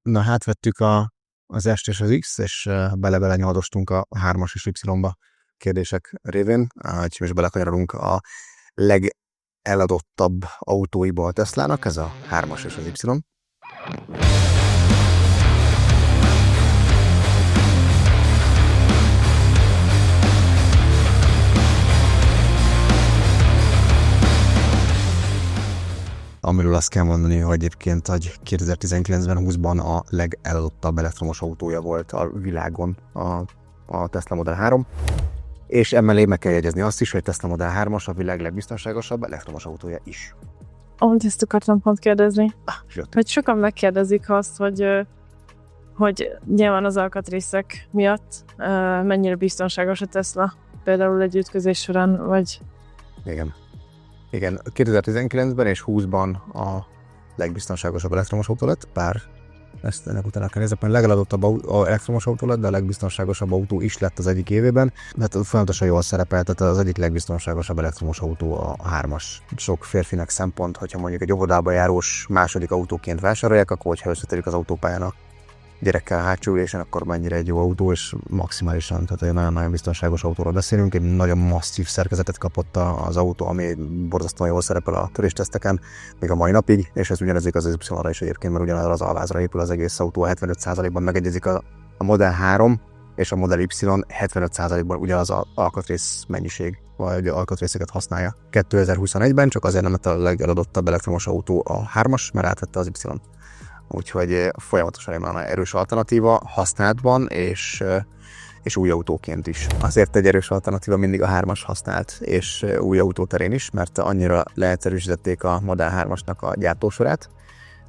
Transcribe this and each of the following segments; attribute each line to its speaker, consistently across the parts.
Speaker 1: Na hát vettük az S és az X, és bele-bele nyaldostunk a 3-as és Y-ba kérdések révén, és belekanyarodunk a legeladottabb autóiból a Teslának, ez a 3-as és az Y. Amiről azt kell mondani, hogy egyébként 2019-ben 20-ban a legeladottabb elektromos autója volt a világon a Tesla Model 3. És emellé meg kell jegyezni azt is, hogy Tesla Model 3-as a világ legbiztonságosabb elektromos autója is.
Speaker 2: Ezt akartam pont kérdezni. Hogy sokan megkérdezik azt, hogy nyilván az alkatrészek miatt mennyire biztonságos a Tesla, például egy ütközés során, vagy...
Speaker 1: Igen, 2019-ben és 20-ban a legbiztonságosabb elektromos autó lett, bár ezt ennek utána kell nézni, mert legeladottabb elektromos autó lett, de a legbiztonságosabb autó is lett az egyik évében, mert folyamatosan jól szerepelt, tehát az egyik legbiztonságosabb elektromos autó a 3-as. Sok férfinak szempont, hogyha mondjuk egy óvodába járós második autóként vásárolják, akkor hogyha összeterik az autópályán a gyerekkel a hátsó ülésen, akkor mennyire egy jó autó, és maximálisan, tehát egy nagyon-nagyon biztonságos autóról beszélünk. Egy nagyon masszív szerkezetet kapott az autó, ami borzasztóan jól szerepel a törésteszteken, még a mai napig, és ez ugyanez igaz az Y-ra is egyébként, mert ugyanarra az alvázra épül az egész autó, 75%-ban megegyezik a Model 3 és a Model Y 75%-ban ugyanaz az alkatrész mennyiség, vagy alkatrészeket használja. 2021-ben csak azért nem lett a legeladottabb elektromos autó a 3-as, mert átvette az Y. Úgyhogy folyamatosan egy nagyon erős alternatíva használatban, és új autóként is. Azért egy erős alternatíva mindig a 3-as használt, és új autóterén is, mert annyira leegyszerűsítették a Model 3-asnak a gyártósorát,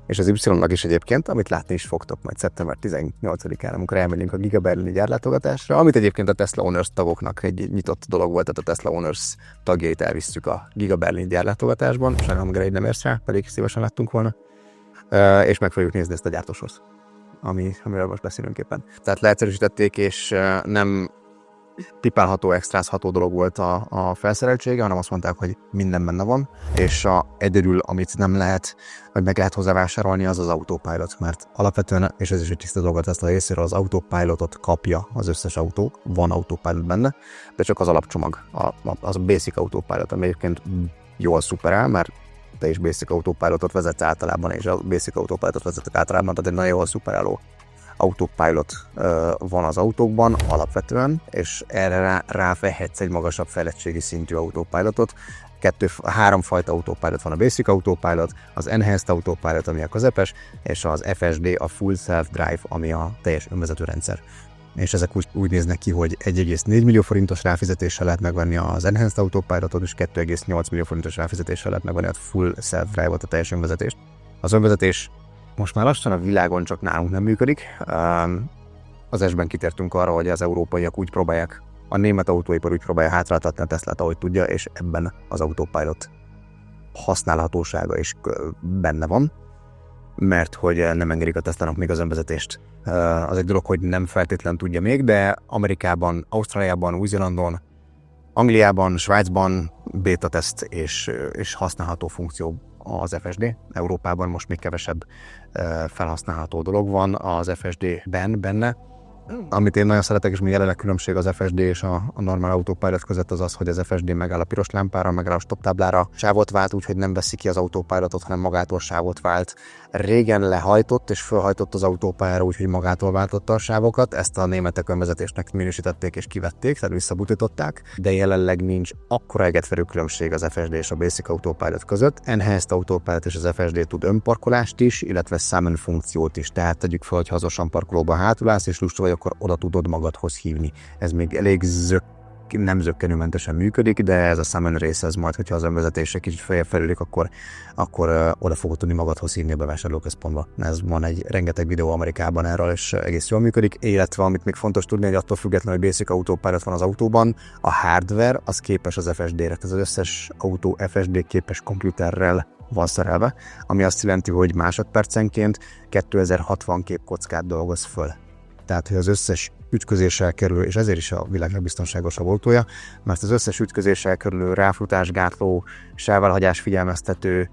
Speaker 1: és az Y-nak is egyébként, amit látni is fogtok majd szeptember 18-án, amikor elmegyünk a Giga Berlini gyárlátogatásra, amit egyébként a Tesla Owners tagoknak egy nyitott dolog volt, tehát a Tesla Owners tagjait elvisztük a Giga Berlini gyárlátogatásban, sajnálom, Gerei nem érsz rá, pedig szívesen láttunk volna. És meg fogjuk nézni ezt a gyártósort, amiről most beszélünk éppen. Tehát leegyszerűsítették, és nem pipálható, extrázható dolog volt a felszereltsége, hanem azt mondták, hogy minden benne van, és egyedül, amit nem lehet, vagy meg lehet hozzá vásárolni, az az Autopilot, mert alapvetően, és ez is egy tiszta dolgot ezt a részéről, az Autopilotot kapja az összes autó, van Autopilot benne, de csak az alapcsomag, az a Basic Autopilot, ami egyébként jól szuperál, mert te is Basic Autopilotot vezetsz általában, és a Basic Autopilotot vezetek általában, tehát egy nagyon jól szuperáló Autopilot van az autókban alapvetően, és erre rávehetsz egy magasabb fejlettségi szintű Autopilotot. 3 fajta Autopilot van, a Basic Autopilot, az Enhanced Autopilot, ami a közepes, és az FSD, a Full Self Drive, ami a teljes önvezető rendszer. És ezek úgy néznek ki, hogy 1,4 millió forintos ráfizetéssel lehet megvenni az Enhanced Autopilotot, és 2,8 millió forintos ráfizetéssel lehet megvenni a Full Self Drive-ot, a teljes önvezetést. Az önvezetés most már lassan a világon csak nálunk nem működik. Az S-ben kitértünk arra, hogy az európaiak úgy próbálják, a német autóipar úgy próbálja hátráltatni a Teslát, ahogy tudja, és ebben az Autopilot használhatósága is benne van, mert hogy nem engedik a Teslának még az önvezetést. Az egy dolog, hogy nem feltétlen tudja még, de Amerikában, Ausztráliában, Új-Zélandon, Angliában, Svájcban beta teszt és használható funkció az FSD. Európában most még kevesebb felhasználható dolog van az FSD-ben benne. Amit én nagyon szeretek, és még jelenleg különbség az FSD és a normál Autopilot között az, hogy az FSD megáll a piros lámpára, megáll a stop táblára, sávot vált, úgyhogy nem veszi ki az Autopilotot, hanem magától sávot vált. Régen lehajtott és felhajtott az autópályára, úgyhogy magától váltotta a sávokat. Ezt a németek önvezetésnek minősítették és kivették, tehát visszabutították, de jelenleg nincs akkora egetverő különbség az FSD és a Basic Autopilot között. Enhanced Autopilot és az FSD tud önparkolást is, illetve summon funkciót is. Tehát tegyük fel, hogy hazasan parkolóba hátul állsz, és lusta vagy, akkor oda tudod magadhoz hívni. Ez még elég nem zökkenőmentesen működik, de ez a summon része, ez majd, hogyha az önvezetések kicsit felülik, akkor oda fogod tudni magadhoz hívni a bevásárlóközpontba. Ez van rengeteg videó Amerikában erről, és egész jól működik, illetve amit még fontos tudni, hogy attól függetlenül, hogy Basic Autopilot van az autóban, a hardware az képes az FSD-re, tehát az összes autó FSD képes komputerrel van szerelve, ami azt jelenti, hogy másodpercenként 2060 képkockát dolgoz föl. tehát hogy az összes ütközéssel kerül, és ezért is a világ legbiztonságosabb autója, mert az összes ütközéssel kerülő ráfutásgátló, sáválhagyás figyelmeztető,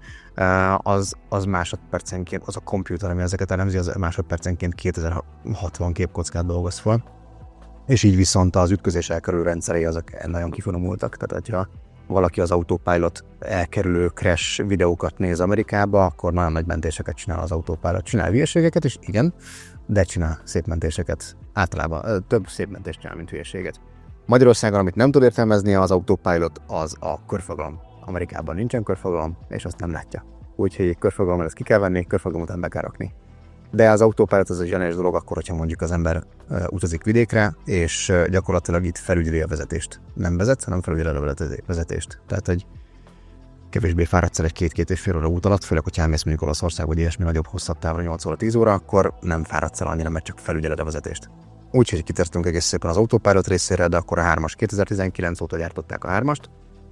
Speaker 1: az másodpercenként, az a komputer, ami ezeket elemzi, az másodpercenként 2060 képkockát dolgoz fel. És így viszont az ütközéssel kerülő rendszerei azok nagyon kifinomultak, tehát hogyha valaki az Autopilot elkerülő crash videókat néz Amerikába, akkor nagyon nagy mentéseket csinál az Autopilot. Csinál hülyeségeket is, igen, de csinál szép mentéseket. Általában több szép mentést csinál, mint hülyeséget. Magyarországon, amit nem tud értelmezni az Autopilot, az a körforgalom. Amerikában nincsen körforgalom, és azt nem látja. Úgyhogy körforgalomra ezt ki kell venni, körforgalom után be kell rakni. De az Autopilot az egy zseniális dolog akkor, hogyha mondjuk az ember utazik vidékre, és gyakorlatilag itt felügyeli a vezetést. Nem vezet, hanem felügyeli a vezetést. Tehát, hogy kevésbé fáradsz el egy 2-2,5 óra út alatt, főleg, hogyha elmész mondjuk Olaszország, vagy ilyesmi nagyobb, hosszabb távra 8 óra, 10 óra, akkor nem fáradsz el annyira, mert csak felügyeled a vezetést. Úgyhogy kitértünk egész szépen az Autopilot részére, de akkor a 3-as 2019 óta gyártották a 3-ast.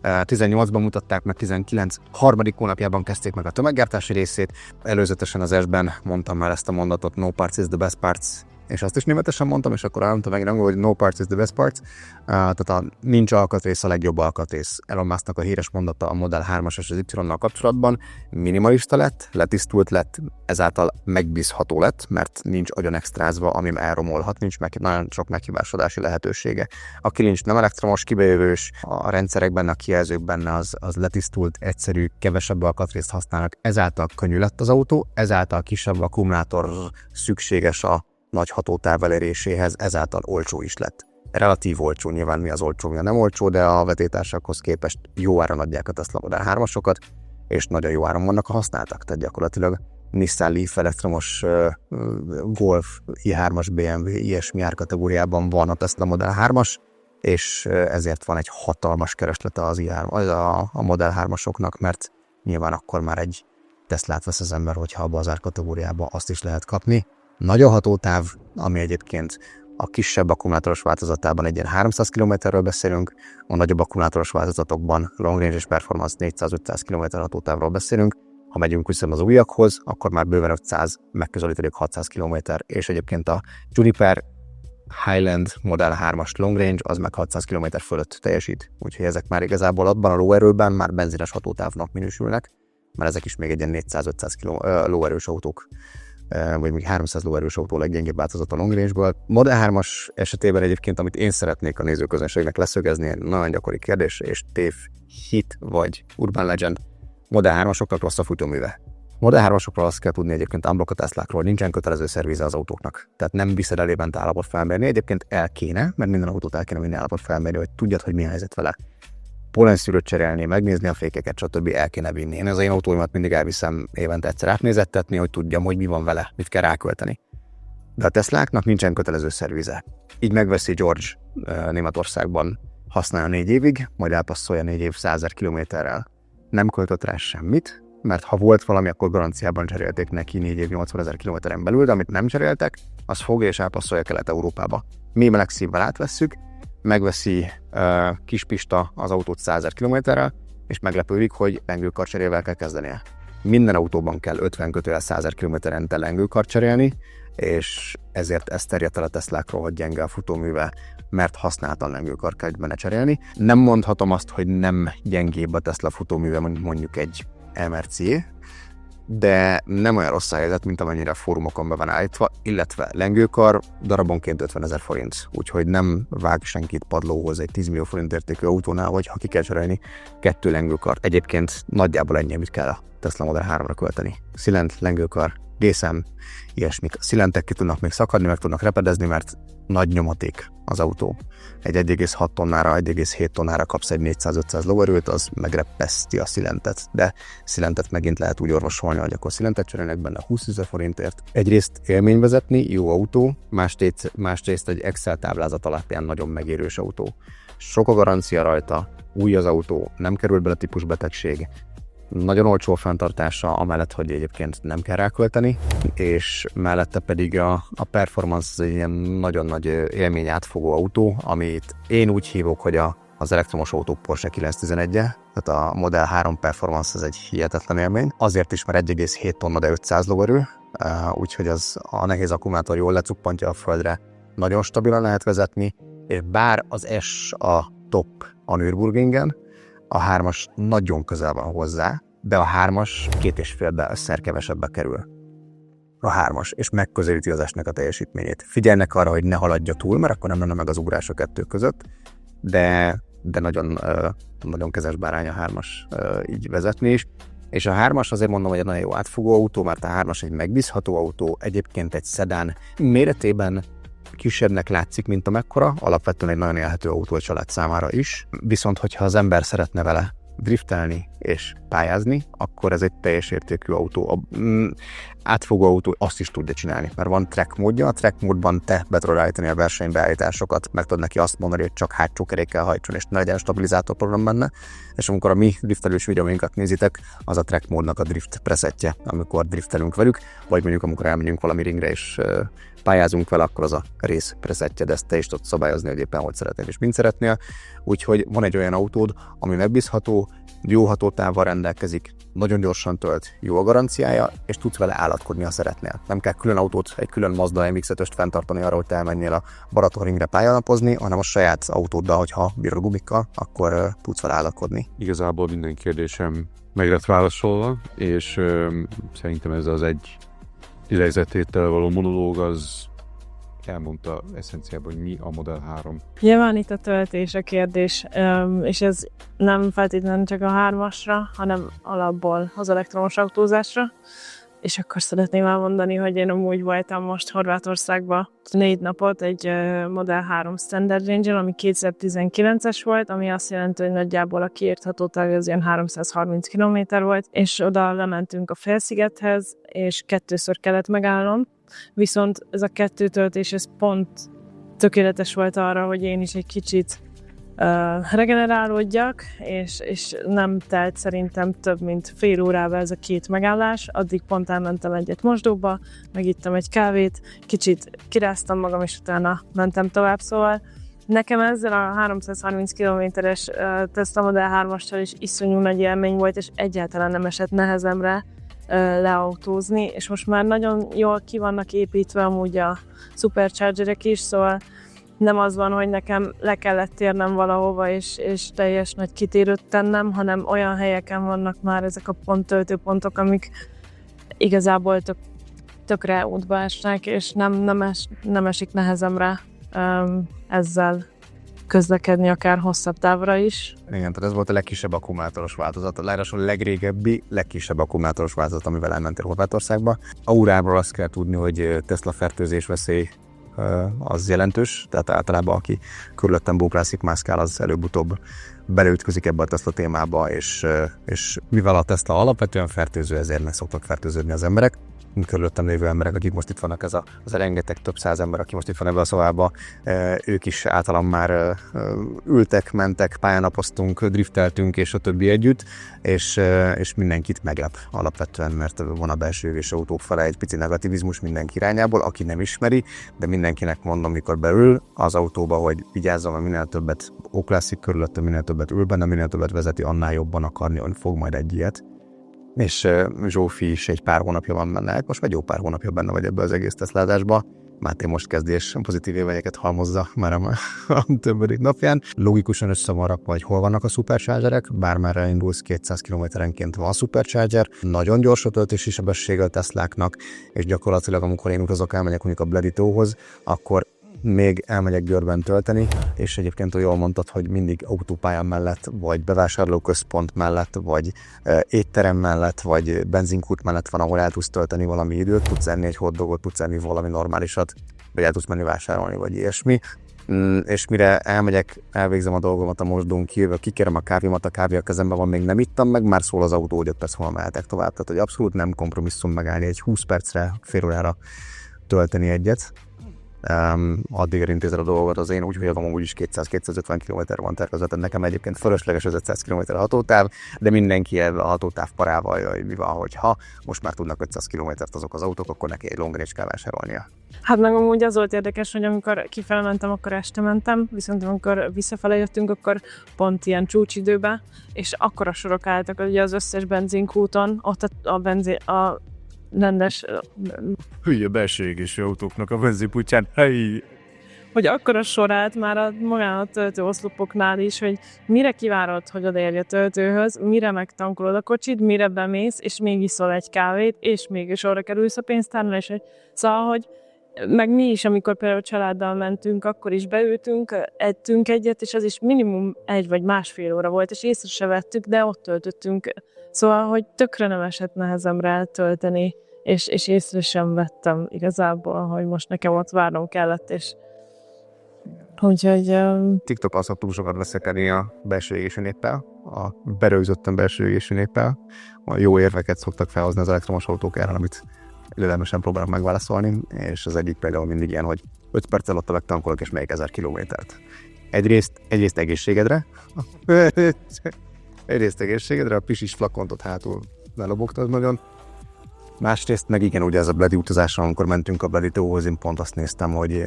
Speaker 1: 18-ban mutatták meg, 19 harmadik hónapjában kezdték meg a tömeggyártási részét. Előzetesen az S-ben mondtam már ezt a mondatot, no parts is the best parts, és azt is németesen mondtam, és akkor elmondtam megint angolul, hogy no parts is the best parts, tehát nincs alkatrész a legjobb alkatrész. Elon Musknak a híres mondata a Model 3-as és az Y-nal kapcsolatban: minimalista lett, letisztult lett, ezáltal megbízható lett, mert nincs agyon extrázva, amim elromolhat, nincs nagyon sok meghibásodási lehetősége. A kilincs nem elektromos, kibejövős, a rendszerek benne, a kijelzők benne az letisztult, egyszerű, kevesebb alkatrészt használnak, ezáltal könnyű lett az autó, ezáltal kisebb akkumulátor szükséges a nagy hatótáv eléréséhez, ezáltal olcsó is lett. Relatív olcsó, nyilván mi az olcsó, mi a nem olcsó, de a vetétársakhoz képest jó áron adják a Tesla Model 3-asokat, és nagyon jó áron vannak a használtak. Tehát gyakorlatilag Nissan Leaf, elektromos Golf, i3-as BMW, ilyesmi árkategóriában van a Tesla Model 3-as, és ezért van egy hatalmas kereslete a Model 3-asoknak, mert nyilván akkor már egy Teslát vesz az ember, hogyha abba az árkategóriába azt is lehet kapni. Nagy a hatótáv, ami egyébként a kisebb akkumulátoros változatában egy ilyen 300 km-ről beszélünk, a nagyobb akkumulátoros változatokban long range és performance 400-500 km hatótávról beszélünk. Ha megyünk vissza az újakhoz, akkor már bőven 500, megközelítődik 600 km, és egyébként a Juniper Highland Model 3-as long range az meg 600 km fölött teljesít. Úgyhogy ezek már igazából abban a lóerőben már benzines hatótávnak minősülnek, mert ezek is még egy ilyen 400-500 lóerős autók, vagy még 300 lóerős autó leggyengébb változat a long range-ből. Model 3-as esetében egyébként, amit én szeretnék a nézőközönségnek leszögezni, egy nagyon gyakori kérdés, és hit vagy urban legend, Model 3-asoknak rossz a futóműve. Model 3-asokról azt kell tudni egyébként unblock a Teslákról, nincsen kötelező szervize az autóknak. Tehát nem viszed el évente állapot felmérni, egyébként el kéne, mert minden autót el kéne vinni állapot felmérni, hogy tudjad, hogy milyen helyzet vele. Polenszűrőt cserélni, megnézni a fékeket, stb. El kéne vinni. Én az én autóimat mindig elviszem évente egyszer átnézettetni, hogy tudjam, hogy mi van vele, mit kell rákölteni. De a Tesláknak nincsen kötelező szervize. Így megveszi George Németországban, használja 4 évig, majd elpasszolja 4 év 100 000 kilométerrel. Nem költött rá semmit, mert ha volt valami, akkor garanciában cserélték neki 4 év 80 000 kilométeren belül, de amit nem cseréltek, az fogja és elpasszolja Kelet-Európába. Mi meleg szívvel átvesszük, megveszi Kispista az autót 100 000 kilométerrel, és meglepődik, hogy lengőkarcserével kell kezdenie. Minden autóban kell 50-100 000 kilométerente lengőkart cserélni, és ezért ez terjedt el a Teslákról, hogy gyenge a futóműve, mert használtan lengőkart kell benne cserélni. Nem mondhatom azt, hogy nem gyengébb a Tesla futóműve, mondjuk egy MRC, de nem olyan rossz a helyzet, mint amennyire a fórumokon be van állítva, illetve lengőkar darabonként 50 000 forint, úgyhogy nem vág senkit padlóhoz egy 10 millió forint értékű autónál, hogy ha ki kell cserélni 2 lengőkart. Egyébként nagyjából ennyi, amit kell a Tesla Model 3-ra költeni. Szilent, lengőkar, GSM, ilyesmik. A szilentek ki tudnak még szakadni, meg tudnak repedezni, mert nagy nyomaték az autó. Egy 1,6 tonnára, 1,7 tonnára kapsz egy 400-500 lóerőt, az megrepeszti a szilentet, de szilentet megint lehet úgy orvosolni, hogy akkor szilentet cserélnek benne 20 000 forintért. Egyrészt élmény vezetni, jó autó, másrészt egy Excel táblázat alapján nagyon megérős autó. Sok a garancia rajta, új az autó, nem kerül bele típusbetegség, nagyon olcsó a fenntartása, amellett, hogy egyébként nem kell rákölteni, és mellette pedig a performance egy ilyen nagyon nagy élmény átfogó autó, amit én úgy hívok, hogy az elektromos autó Porsche 911-je, tehát a Model 3 performance az egy hihetetlen élmény. Azért is, mert 1,7 tonna, de 500 lóerő, úgyhogy az a nehéz akkumulátor jól lecuppantja a földre, nagyon stabilan lehet vezetni, és bár az S a top a Nürburgringen, a 3-as nagyon közel van hozzá, de a 3-as 2,5-szer kevesebbe kerül. A 3-as, és megközelíti az S-nek a teljesítményét. Figyelnek arra, hogy ne haladja túl, mert akkor nem lenne meg az ugrás a kettő között, de nagyon, nagyon kezes bárány a 3-as így vezetni is. És a 3-as azért mondom, hogy egy nagyon jó átfogó autó, mert a 3-as egy megbízható autó, egyébként egy szedán méretében kisebbnek látszik, mint amekkora, alapvetően egy nagyon élhető autó a család számára is, viszont hogyha az ember szeretne vele driftelni és pályázni, akkor ez egy teljes értékű autó. Átfogó autó azt is tudja csinálni, mert van track módja, a track módban te be tudod állítani a versenybeállításokat, meg tudod neki azt mondani, hogy csak hátsó kerékkel hajtson, és ne legyen stabilizátor program benne, és amikor a mi driftelős videóinkat nézitek, az a track módnak a drift presettje, amikor driftelünk velük, vagy mondjuk amikor elmegyünk valami ringre és pályázunk vele, akkor az a rész presettje, de ezt te is tudod szabályozni, hogy éppen hogy szeretnél és mint szeretnél. Úgyhogy van egy olyan autód, ami megbízható, jó hatótávval rendelkezik, nagyon gyorsan tölt, jó a garanciája, és tudsz vele állatkodni, ha szeretnél. Nem kell külön autót, egy külön Mazda MX-5-öst fenntartani arra, hogy te elmenjél a Balatonringre pályanapozni, hanem a saját autóddal, hogyha bírod gumikkal, akkor tudsz vele állatkodni.
Speaker 3: Igazából minden kérdésem meg lett válaszolva, és szerintem ez az egy idézetéttel való monológ az elmondta eszenciában, hogy mi a Model 3.
Speaker 2: Nyilván itt a töltés a kérdés, és ez nem feltétlenül csak a 3-asra, hanem alapból az elektromos autózásra. És akkor szeretném elmondani, hogy én amúgy voltam most Horvátországban 4 napot egy Model 3 Standard Range-en, ami 2019-es volt, ami azt jelenti, hogy nagyjából a kiírt hatótáv az ilyen 330 km volt, és oda lementünk a félszigethez, és 2-ször kellett megállnom, viszont ez a 2 töltés, ez pont tökéletes volt arra, hogy én is egy kicsit regenerálódjak, és nem telt szerintem több mint fél órával ez a 2 megállás, addig pont elmentem egyet mosdóba, megittem egy kávét, kicsit kiráztam magam, és utána mentem tovább, szóval nekem ezzel a 330 km-es Tesla Model 3-assal is iszonyú nagy élmény volt, és egyáltalán nem esett nehezemre leautózni, és most már nagyon jól ki vannak építve amúgy a superchargerek is, szóval nem az van, hogy nekem le kellett térnem valahova, és teljes nagy kitérőt tennem, hanem olyan helyeken vannak már ezek a töltőpontok, amik igazából tökre útba esnek, és nem esik nehezemre ezzel közlekedni akár hosszabb távra is.
Speaker 1: Igen, tehát ez volt a legkisebb akkumulátoros változat, a legrégebbi, legkisebb akkumulátoros változat, amivel elmentél Horvátországba. Auráról azt kell tudni, hogy Tesla fertőzés veszély az jelentős, tehát általában aki körülöttem bóklászik, mászkál, az előbb-utóbb beleütközik ebbe a Tesla témába, és mivel a Tesla alapvetően fertőző, ezért meg szoktak fertőződni az emberek. Körülöttem lévő emberek, akik most itt vannak, az a rengeteg több száz ember, aki most itt van ebbe a szobába, ők is általán már ültek, mentek, pályánapoztunk, drifteltünk, és a többi együtt, és mindenkit meglep alapvetően, mert van a belső övés autók fele egy pici negativizmus mindenki irányából, aki nem ismeri, de mindenkinek mondom, mikor beül az autóba, hogy vigyázzon, mert minél többet óklászik körülötte, minél többet ül benne, minél többet vezeti, annál jobban akarni, hogy fog majd egy ilyet. És Zsófi is egy pár hónapja van benne, most vagy jó pár hónapja benne vagy ebbe az egész Teslázásba. Máté most kezd és pozitív élményeket halmozza már a többedik napján. Logikusan össze van rakva, hogy hol vannak a superchargerek, bármerre indulsz 200 km-enként van supercharger. Nagyon gyors a töltési sebessége a Tesláknak, és gyakorlatilag amikor én utazok, elmegyek mondjuk a Bleditóhoz, akkor még elmegyek Görben tölteni, és egyébként jól mondtad, hogy mindig autópályán mellett, vagy bevásárlóközpont mellett, vagy étterem mellett, vagy benzinkút mellett van, ahol el tudsz tölteni valami időt, tudsz enni egy hotdogot, tudsz enni valami normálisat, vagy el tudsz menni vásárolni, vagy ilyesmi. És mire elmegyek, elvégzem a dolgomat a mosdón, kijövök, kikérem a kávémat, a kávé a kezemben van, még nem ittam meg, már szól az autó, hogy 5 perc múlva mehetek tovább. Tehát, hogy abszolút nem kompromisszum megállni egy 20 percre, fél órára tölteni egyet. Addig intézed a dolgot, az én úgy vagyok, úgyis 200-250 km van tervezett, nekem egyébként fölösleges 500 km a hatótáv, de mindenki a hatótáv parával jaj, mi van, hogyha most már tudnak 500 km-t azok az autók, akkor neki egy long range kell vásárolnia.
Speaker 2: Hát meg amúgy az volt érdekes, hogy amikor kifele mentem, akkor este mentem, viszont amikor visszafele jöttünk, akkor pont ilyen csúcsidőben, és akkora sorok álltak, ugye az összes benzinkúton, ott a rendes...
Speaker 4: Hülye belső égésű autóknak a benzinputyán, helyi!
Speaker 2: hogy akkora sorát már magán a töltőoszlopoknál is, hogy mire kivárod, hogy odaérj a töltőhöz, mire megtankolod a kocsid, mire bemész, és még iszol egy kávét, és mégis arra kerülsz a pénztárnál, és szóval, hogy meg mi is, amikor például családdal mentünk, akkor is beültünk, ettünk egyet, és az is minimum 1 vagy másfél óra volt, és észre se vettük, de ott töltöttünk. Szóval, hogy tökre nem esett nehezemre eltölteni, és észre sem vettem igazából, hogy most nekem ott várnom kellett, és úgyhogy...
Speaker 1: TikTok az túl sokat veszekedni a belső égésű néppel, a berögzötten belső égésű néppel. A jó érveket szoktak felhozni az elektromos autók ellen, amit illedelmesen próbálnak megválaszolni, és az egyik például mindig ilyen, hogy 5 perc alatt megtankolok, és melyik 1000 kilométert. Egyrészt egészségedre, a pisis flakontot hátul lelobogtad nagyon. Másrészt meg igen, ugye ez a Bledi utazásra, amikor mentünk a Bledi tóhoz, én pont azt néztem, hogy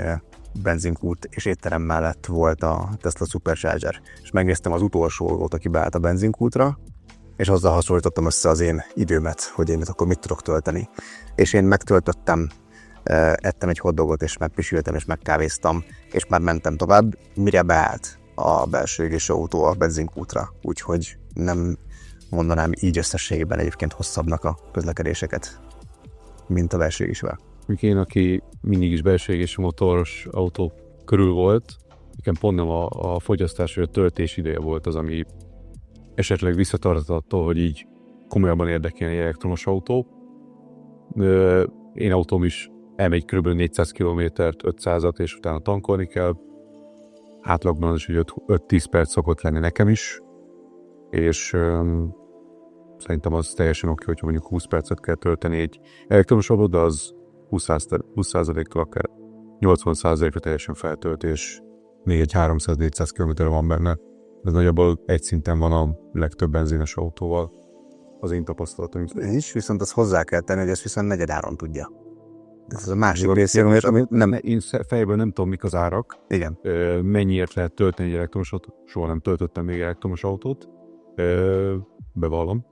Speaker 1: benzinkút és étterem mellett volt a Tesla Supercharger, és megnéztem az utolsó volt, aki beállt a benzinkútra, és azzal hasonlítottam össze az én időmet, hogy én akkor mit tudok tölteni. És én megtöltöttem, ettem egy hotdogot, és megpisültem, és megkávéztam, és már mentem tovább, mire beállt a belső égésű autó a benzinkútra. Úgyhogy nem mondanám így összességében egyébként hosszabbnak a közlekedéseket, mint a belső égésűvel.
Speaker 3: Én, aki mindig is belső égésű motoros autó körül volt, nekem pont nem a fogyasztás vagy a töltés ideje volt az, ami esetleg visszatartott attól, hogy így komolyabban érdekelni egy elektromos autó. Én autóm is elmegy kb. 400 km-t, 500-at, és utána tankolni kell. Átlagban az is, hogy 5-10 perc szokott lenni nekem is, és szerintem az teljesen oké, hogyha mondjuk 20 percet kell tölteni egy elektromos autót, de az 20%-tól akár 80%-ra teljesen feltölt, és még egy 300-400 km van benne. Ez nagyjából egy szinten van a legtöbb benzines autóval, az én tapasztalatom.
Speaker 1: És viszont azt hozzá kell tenni, hogy ezt viszont negyedáron tudja. Ez a másik részéről, amit nem...
Speaker 3: Én fejből nem tudom, mik az árak.
Speaker 1: Igen.
Speaker 3: Mennyiért lehet tölteni egy elektromos autót. Soha nem töltöttem még elektromos autót. Bevallom.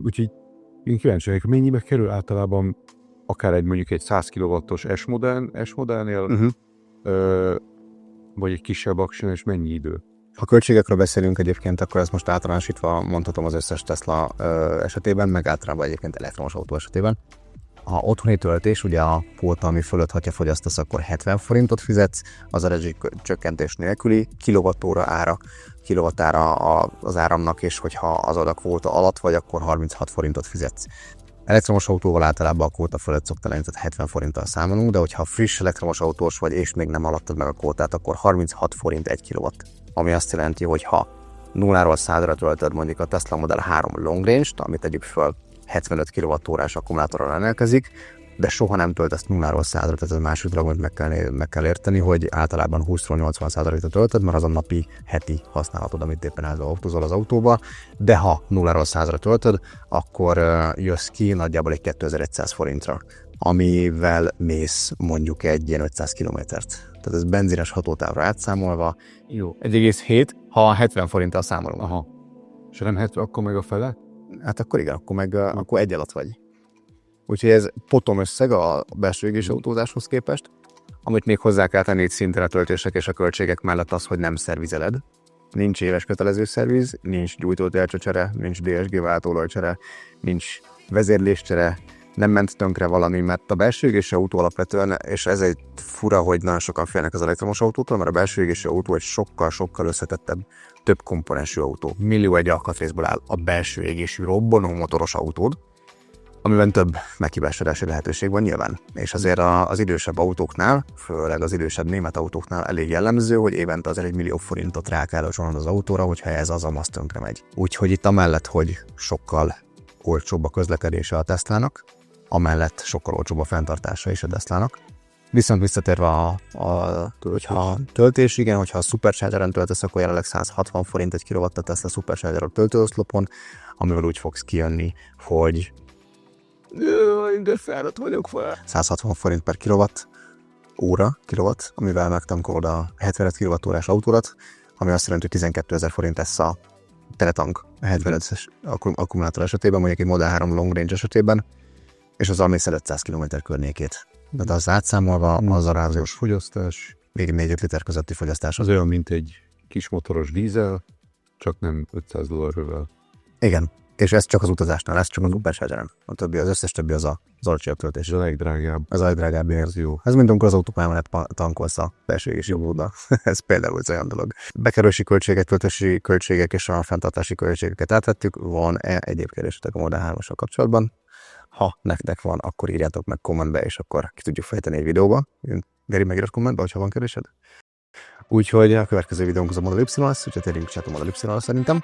Speaker 3: Úgyhogy én kíváncsi vagyok, mennyibe kerül általában akár mondjuk egy 100 kW-os S-modellnél, vagy egy kisebb action, és mennyi idő?
Speaker 1: Ha költségekről beszélünk egyébként, akkor ezt most általánosítva mondhatom az összes Tesla esetében, meg általában egyébként elektromos autó esetében. Ha otthoni töltés, ugye a kvóta, ami fölött, ha fogyasztasz, akkor 70 forintot fizetsz, az a rezsicsökkentés nélküli, kilowattára az áramnak, és hogyha az a kvóta alatt vagy, akkor 36 forintot fizetsz. Elektromos autóval általában a kvóta fölött szokta lenni, tehát 70 forinttal számolunk, de hogyha friss elektromos autós vagy, és még nem alattad meg a kvótát, akkor 36 forint 1 kilowatt. Ami azt jelenti, hogy ha 0-ról 100-ra töltöd mondjuk a Tesla Model 3 Long Range-t, amit tegyük föl 75 kWh akkumulátorral rendelkezik, de soha nem töltesz 0-ról 100-ra, tehát a másik dolgot meg kell érteni, hogy általában 20-ról 80%-ra töltöd, mert az a napi, heti használatod, amit éppen autózol az autóba, de ha 0-ról 100-ra töltöd, akkor jössz ki nagyjából egy 2100 forintra, amivel mész mondjuk egy ilyen 500 kilométert. Tehát ez benzines hatótávra átszámolva.
Speaker 3: Jó.
Speaker 1: 1,7, ha 70 forinttal számolunk.
Speaker 3: Aha. És nem 70, akkor meg a fele?
Speaker 1: Hát akkor igen, akkor egy alatt vagy. Úgyhogy ez potom összeg a belső égésű autózáshoz képest, amit még hozzá kell tenni itt szinten a töltések és a költségek mellett az, hogy nem szervizeled. Nincs éves kötelező szerviz, nincs gyújtótércsőcsere, nincs DSG váltóolajcsere, nincs vezérléscsere, nem ment tönkre valami, mert a belső égésű autó alapvetően, és ez egy fura, hogy nagyon sokan félnek az elektromos autótól, mert a belső égésű autó egy sokkal összetettebb, több komponensű autó. Millió egy alkatrészből áll a belső égésű robbanó motoros autód, amiben több meghibásodási lehetőség van nyilván. És azért az idősebb autóknál, főleg az idősebb német autóknál elég jellemző, hogy évente azért 1 millió forintot rá kell csolnod az autóra, hogyha ez az tönkre megy. Úgyhogy itt amellett, hogy sokkal olcsóbb a közlekedése a Teslának, amellett sokkal olcsóbb a fenntartása is a Teslának. Viszont visszatérve hogyha töltés, igen, hogyha a Superchargeren töltesz, akkor jelenleg 160 forint egy kilowatt a Tesla Supercharger a töltőoszlopon, amivel úgy fogsz kijönni, hogy de fáradt vagyok fel. 160 forint per kilowatt, amivel megtankolod a 75 kWh-órás autórat, ami azt jelenti, hogy 12 000 forint lesz a teletank 75-es akkumulátor esetében, mondjuk egy Model 3 Long Range esetében, és azzal mész el 500 km környékét. De az átszámolva az a rádiós
Speaker 3: fogyasztás.
Speaker 1: még 4-5 liter közötti fogyasztás.
Speaker 3: Az olyan, mint egy kis motoros dízel, csak nem $500-vel.
Speaker 1: Igen, és ez csak az utazásnál, ez csak az Superchargeren. A többi, az összes többi az alacsonyabb töltés.
Speaker 3: És a legdrágább.
Speaker 1: Ez a legdrágább, ez jó. Ez mint amikor az autópályán tankolsz a belső és jobbóda. Ez például egy olyan dolog. Bekerülési költségek, töltési költségek és a fenntartási költségeket átvettük. Van-e egyéb kérdésetek a Model 3-assal kapcsolatban? Ha nektek van, akkor írjátok meg kommentbe, és akkor ki tudjuk fejteni egy videóba. Geri, megírod kommentbe, hogyha van kérdésed? Úgyhogy a következő videónk az a Model Y lesz, úgyhogy térjünk a Model Y-ra szerintem.